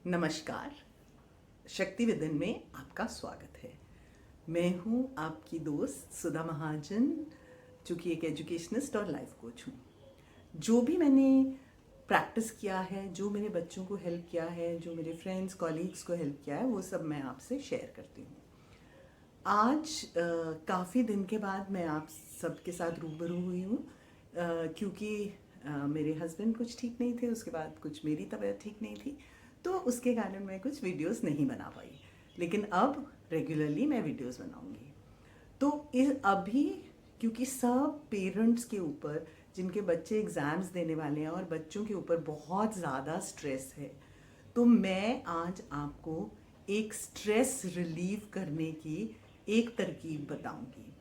नमस्कार। शक्ति विदन में आपका स्वागत है। मैं हूँ आपकी दोस्त सुधा महाजन, जो कि एक एजुकेशनिस्ट और लाइफ कोच हूँ। जो भी मैंने प्रैक्टिस किया है, जो मेरे बच्चों को हेल्प किया है, जो मेरे फ्रेंड्स कॉलीग्स को हेल्प किया है, वो सब मैं आपसे शेयर करती हूँ। आज काफ़ी दिन के बाद मैं आप सबके साथ रूबरू हुई हूँ, क्योंकि मेरे हस्बैंड कुछ ठीक नहीं थे, उसके बाद कुछ मेरी तबीयत ठीक नहीं थी, तो उसके कारण मैं कुछ वीडियोस नहीं बना पाई। लेकिन अब रेगुलरली मैं वीडियोस बनाऊंगी। तो अभी क्योंकि सब पेरेंट्स के ऊपर, जिनके बच्चे एग्ज़ाम्स देने वाले हैं और बच्चों के ऊपर बहुत ज़्यादा स्ट्रेस है, तो मैं आज आपको एक स्ट्रेस रिलीव करने की एक तरकीब बताऊंगी।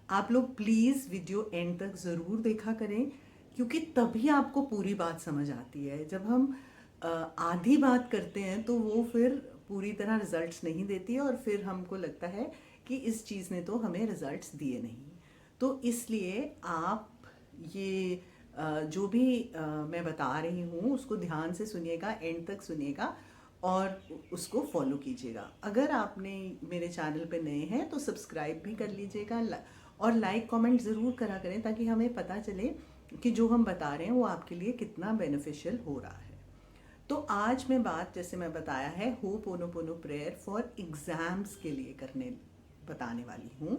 आप लोग प्लीज़ वीडियो एंड तक ज़रूर देखा करें, क्योंकि तभी आपको पूरी बात समझ आती है। जब हम आधी बात करते हैं तो वो फिर पूरी तरह रिजल्ट्स नहीं देती है, और फिर हमको लगता है कि इस चीज़ ने तो हमें रिजल्ट्स दिए नहीं। तो इसलिए आप ये जो भी मैं बता रही हूँ उसको ध्यान से सुनिएगा, एंड तक सुनिएगा और उसको फॉलो कीजिएगा। अगर आपने मेरे चैनल पे नए हैं तो सब्सक्राइब भी कर लीजिएगा, और लाइक कमेंट ज़रूर करा करें, ताकि हमें पता चले कि जो हम बता रहे हैं वो आपके लिए कितना बेनिफिशियल हो रहा है। तो आज मैं बात, जैसे मैं बताया है, होपोनोपोनो प्रेयर फॉर एग्जाम्स के लिए बताने वाली हूँ।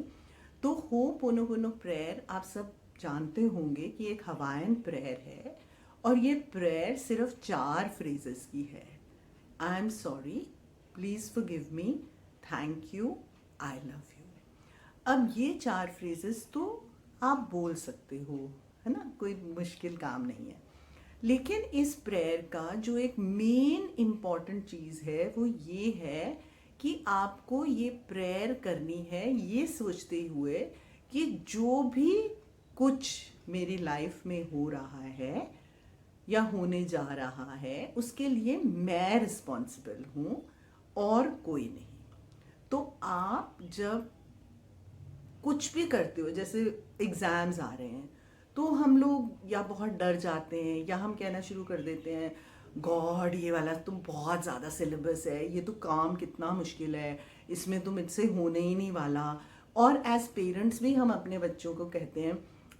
तो होपोनोपोनो प्रेयर आप सब जानते होंगे कि एक हवाईन प्रेयर है, और ये प्रेयर सिर्फ 4 फ्रेजेस की है। I am sorry, please forgive me, thank you, I love you. अब ये 4 फ्रेजेस तो आप बोल सकते हो, है ना, कोई मुश्किल काम नहीं है। लेकिन इस प्रेयर का जो एक मेन इम्पॉर्टेंट चीज़ है वो ये है कि आपको ये प्रेयर करनी है ये सोचते हुए कि जो भी कुछ मेरी लाइफ में हो रहा है या होने जा रहा है, उसके लिए मैं रिस्पॉन्सिबल हूँ और कोई नहीं। तो आप जब कुछ भी करते हो, जैसे एग्ज़ाम्स आ रहे हैं, तो हम लोग या बहुत डर जाते हैं या हम कहना शुरू कर देते हैं, गॉड ये वाला तो बहुत ज़्यादा सिलेबस है, ये तो काम कितना मुश्किल है, इसमें तो मुझसे होने ही नहीं वाला। और एज पेरेंट्स भी हम अपने बच्चों को कहते हैं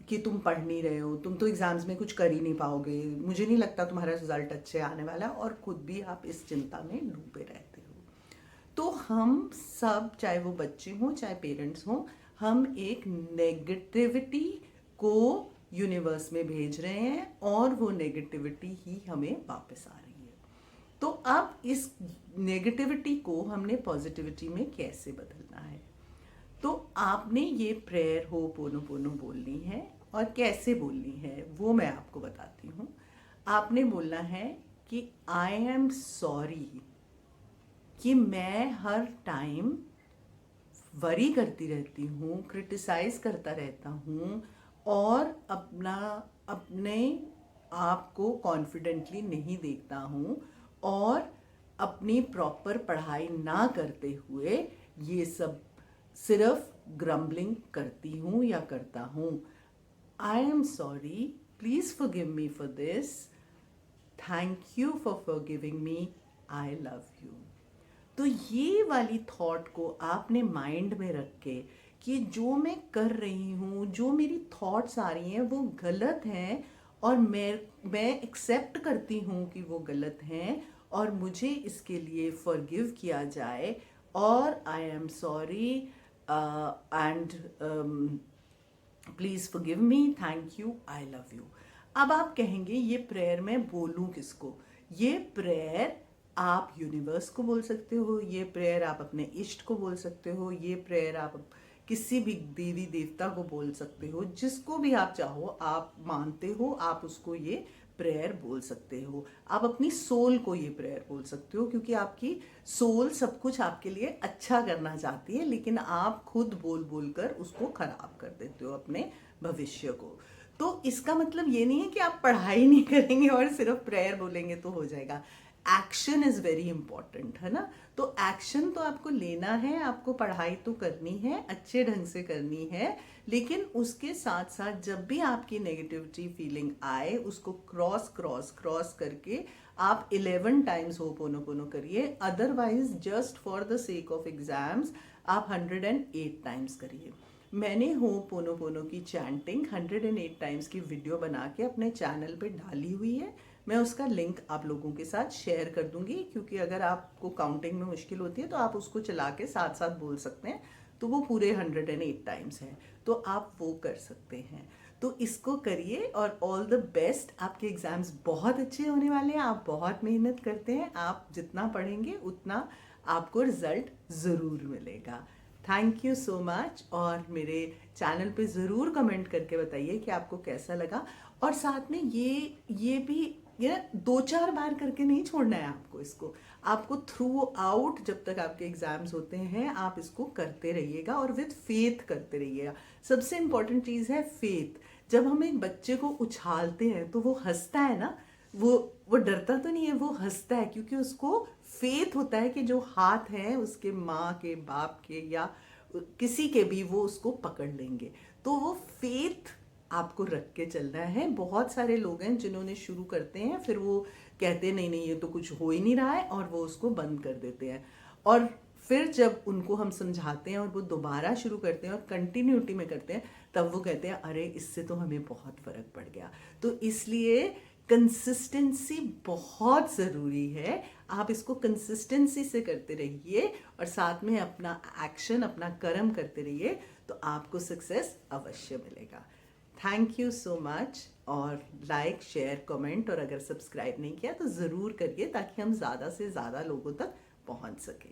कि तुम पढ़ नहीं रहे हो, तुम तो एग्ज़ाम्स में कुछ कर ही नहीं पाओगे, मुझे नहीं लगता तुम्हारा रिजल्ट अच्छे आने वाला, और खुद भी आप इस चिंता में डूबे रहते हो। तो हम सब, चाहे वो बच्चे हों चाहे पेरेंट्स हों, हम एक नेगेटिविटी को यूनिवर्स में भेज रहे हैं, और वो नेगेटिविटी ही हमें वापस आ रही है। तो अब इस नेगेटिविटी को हमने पॉजिटिविटी में कैसे बदलना है? तो आपने ये प्रेयर होपोनोपोनो बोलनी है, और कैसे बोलनी है वो मैं आपको बताती हूँ। आपने बोलना है कि आई एम सॉरी कि मैं हर टाइम वरी करती रहती हूँ, क्रिटिसाइज करता रहता हूँ, और अपने आप को कॉन्फिडेंटली नहीं देखता हूँ, और अपनी प्रॉपर पढ़ाई ना करते हुए ये सब सिर्फ ग्रम्बलिंग करती हूँ या करता हूँ। I am sorry, please forgive me for this, thank you for forgiving me, I love you. तो ये वाली थॉट को आपने माइंड में रख के कि जो मैं कर रही हूँ, जो मेरी थॉट्स आ रही हैं वो गलत हैं, और मैं एक्सेप्ट करती हूँ कि वो गलत हैं, और मुझे इसके लिए फॉरगिव किया जाए, और I am sorry and please forgive me, thank you, I love you. अब आप कहेंगे ये प्रेयर मैं बोलूँ किसको? ये प्रेयर आप यूनिवर्स को बोल सकते हो, ये प्रेयर आप अपने इष्ट को बोल सकते हो, ये प्रेयर आप किसी भी देवी देवता को बोल सकते हो, जिसको भी आप चाहो, आप मानते हो, आप उसको ये प्रेयर बोल सकते हो। आप अपनी सोल को ये प्रेयर बोल सकते हो, क्योंकि आपकी सोल सब कुछ आपके लिए अच्छा करना चाहती है, लेकिन आप खुद बोल बोल कर उसको खराब कर देते हो, अपने भविष्य को। तो इसका मतलब ये नहीं है कि आप पढ़ाई नहीं करेंगे और सिर्फ प्रेयर बोलेंगे तो हो जाएगा। एक्शन इज़ वेरी इंपॉर्टेंट, है ना। तो एक्शन तो आपको लेना है, आपको पढ़ाई तो करनी है, अच्छे ढंग से करनी है, लेकिन उसके साथ साथ जब भी आपकी नेगेटिविटी फीलिंग आए, उसको क्रॉस क्रॉस क्रॉस करके आप 11 टाइम्स होपोनोपोनो करिए, otherwise just for the sake of exams आप 108 टाइम्स करिए। मैंने होपोनोपोनो की चैंटिंग 108 टाइम्स की वीडियो बना के अपने चैनल पे डाली हुई है। मैं उसका लिंक आप लोगों के साथ शेयर कर दूंगी, क्योंकि अगर आपको काउंटिंग में मुश्किल होती है तो आप उसको चला के साथ साथ बोल सकते हैं, तो वो पूरे 108 टाइम्स है, तो आप वो कर सकते हैं। तो इसको करिए और ऑल द बेस्ट। आपके एग्जाम्स बहुत अच्छे होने वाले हैं, आप बहुत मेहनत करते हैं, आप जितना पढ़ेंगे उतना आपको रिजल्ट ज़रूर मिलेगा। थैंक यू सो मच, और मेरे चैनल पे ज़रूर कमेंट करके बताइए कि आपको कैसा लगा। और साथ में ये भी ये 2-4 बार करके नहीं छोड़ना है आपको, इसको आपको थ्रू आउट जब तक आपके एग्जाम्स होते हैं आप इसको करते रहिएगा और विद फेथ करते रहिएगा। सबसे इम्पॉर्टेंट चीज़ है फेथ। जब हम एक बच्चे को उछालते हैं तो वो हंसता है ना, वो डरता तो नहीं है, वो हंसता है, क्योंकि उसको फेथ होता है कि जो हाथ हैं उसके माँ के, बाप के या किसी के भी, वो उसको पकड़ लेंगे। तो वो फेथ आपको रख के चलना है। बहुत सारे लोग हैं जिन्होंने शुरू करते हैं, फिर वो कहते हैं नहीं नहीं ये तो कुछ हो ही नहीं रहा है, और वो उसको बंद कर देते हैं। और फिर जब उनको हम समझाते हैं और वो दोबारा शुरू करते हैं और कंटिन्यूटी में करते हैं, तब वो कहते हैं अरे इससे तो हमें बहुत फर्क पड़ गया। तो इसलिए कंसिस्टेंसी बहुत ज़रूरी है। आप इसको कंसिस्टेंसी से करते रहिए और साथ में अपना एक्शन, अपना कर्म करते रहिए, तो आपको सक्सेस अवश्य मिलेगा। थैंक यू सो मच, और लाइक, शेयर, कमेंट, और अगर सब्सक्राइब नहीं किया तो ज़रूर करिए ताकि हम ज़्यादा से ज़्यादा लोगों तक पहुंच सकें।